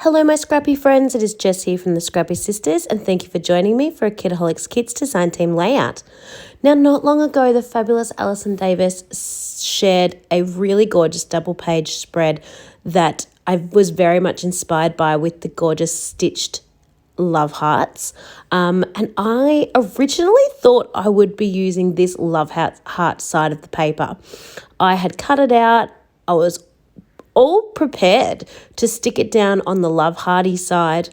Hello, my scrappy friends. It is Jess here from the Scrappy Sisters, and thank you for joining me for a Kidaholics Kids Design Team layout. Now, not long ago, the fabulous Alison Davis shared a really gorgeous double-page spread that I was very much inspired by with the gorgeous stitched love hearts. And I originally thought I would be using this love heart side of the paper. I had cut it out. I was all prepared to stick it down on the love hearty side,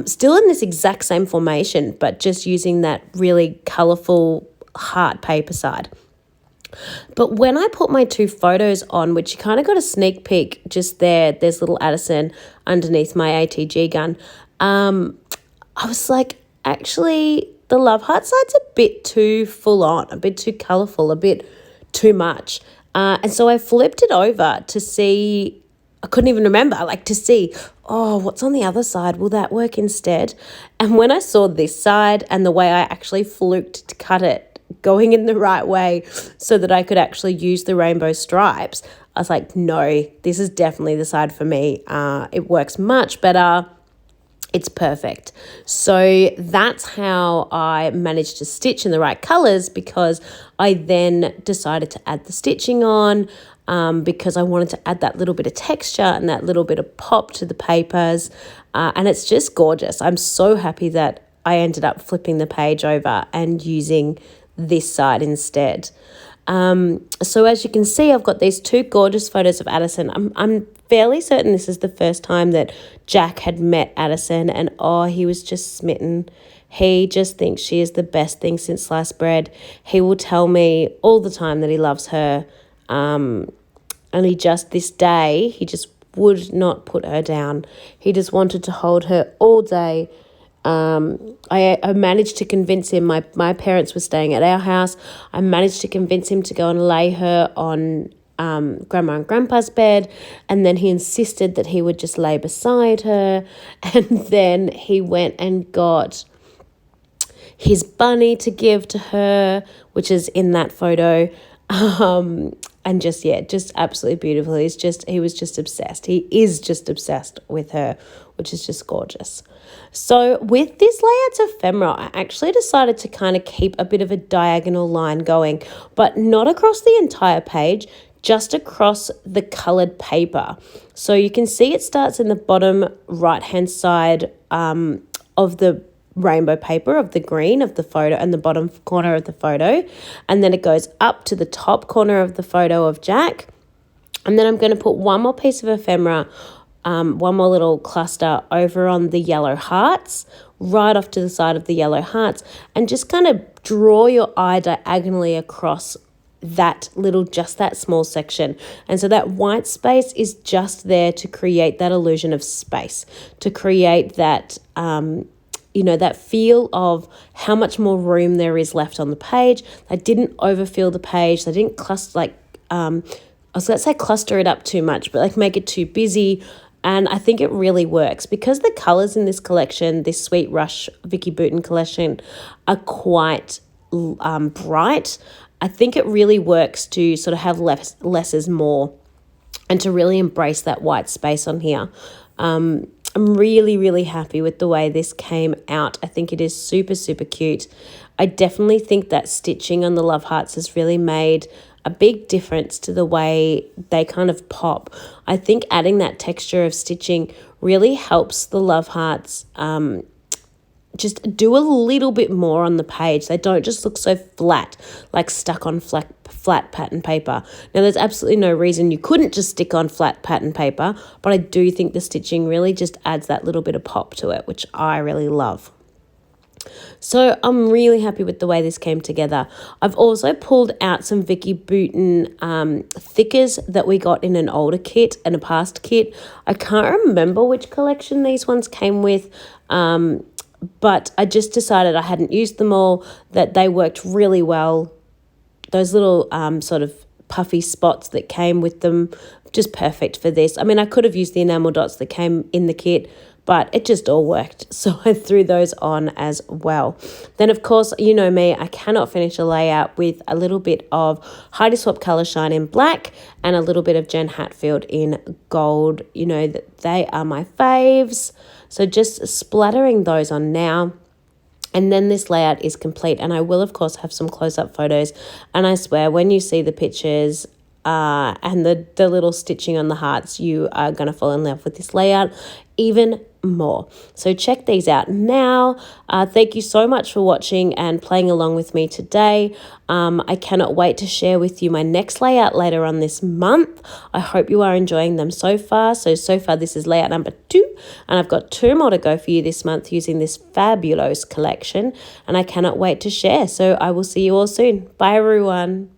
still in this exact same formation, but just using that really colourful heart paper side. But when I put my two photos on, which you kind of got a sneak peek just there's little Addison underneath my ATG gun, I was like, actually, the love heart side's a bit too full on, a bit too colourful, a bit too much. And so I flipped it over to see, I couldn't even remember, to see, what's on the other side? Will that work instead? And when I saw this side and the way I actually fluked to cut it, going in the right way so that I could actually use the rainbow stripes, I was like, no, this is definitely the side for me. It works much better. It's perfect. So that's how I managed to stitch in the right colours, because I then decided to add the stitching on because I wanted to add that little bit of texture and that little bit of pop to the papers. And it's just gorgeous. I'm so happy that I ended up flipping the page over and using this side instead. So as you can see, I've got these two gorgeous photos of Addison. I'm fairly certain this is the first time that Jack had met Addison, and he was just smitten. He just thinks she is the best thing since sliced bread. He will tell me all the time that he loves her. And this day, he just would not put her down. He just wanted to hold her all day. I managed to convince him, my parents were staying at our house. I managed to convince him to go and lay her on Grandma and Grandpa's bed, and then he insisted that he would just lay beside her, and then he went and got his bunny to give to her, which is in that photo. And just absolutely beautiful. He was just obsessed. He is just obsessed with her, which is just gorgeous. So with this layout's ephemera, I actually decided to kind of keep a bit of a diagonal line going, but not across the entire page, just across the coloured paper. So you can see it starts in the bottom right-hand side of the rainbow paper, of the green of the photo, and the bottom corner of the photo, and then it goes up to the top corner of the photo of Jack. And then I'm going to put one more piece of ephemera, one more little cluster over on the yellow hearts, right off to the side of the yellow hearts, and just kind of draw your eye diagonally across that small section. And so that white space is just there to create that illusion of space, to create that that feel of how much more room there is left on the page. They didn't overfill the page. They didn't cluster, I was going to say cluster it up too much, but make it too busy. And I think it really works because the colours in this collection, this Sweet Rush Vicki Boutin collection, are quite bright. I think it really works to sort of have less is more, and to really embrace that white space on here. I'm really, really happy with the way this came out. I think it is super, super cute. I definitely think that stitching on the love hearts has really made a big difference to the way they kind of pop. I think adding that texture of stitching really helps the love hearts just do a little bit more on the page. They don't just look so flat, like stuck on flat pattern paper. Now, there's absolutely no reason you couldn't just stick on flat pattern paper, but I do think the stitching really just adds that little bit of pop to it, which I really love. So I'm really happy with the way this came together. I've also pulled out some Vicki Boutin thickers that we got in an older kit and a past kit. I can't remember which collection these ones came with, but I just decided I hadn't used them all, that they worked really well. Those little sort of puffy spots that came with them. Just perfect for this. I mean, I could have used the enamel dots that came in the kit, but it just all worked. So I threw those on as well. Then, of course, you know me, I cannot finish a layout with a little bit of Heidi Swapp Colour Shine in black and a little bit of Jen Hatfield in gold. You know that they are my faves. So just splattering those on now. And then this layout is complete. And I will, of course, have some close-up photos. And I swear, when you see the pictures and the little stitching on the hearts, you are going to fall in love with this layout even more. So check these out now. Thank you so much for watching and playing along with me today. I cannot wait to share with you my next layout later on this month. I hope you are enjoying them so far. So far this is layout number 2, and I've got 2 more to go for you this month using this fabulous collection, and I cannot wait to share. So I will see you all soon. Bye everyone.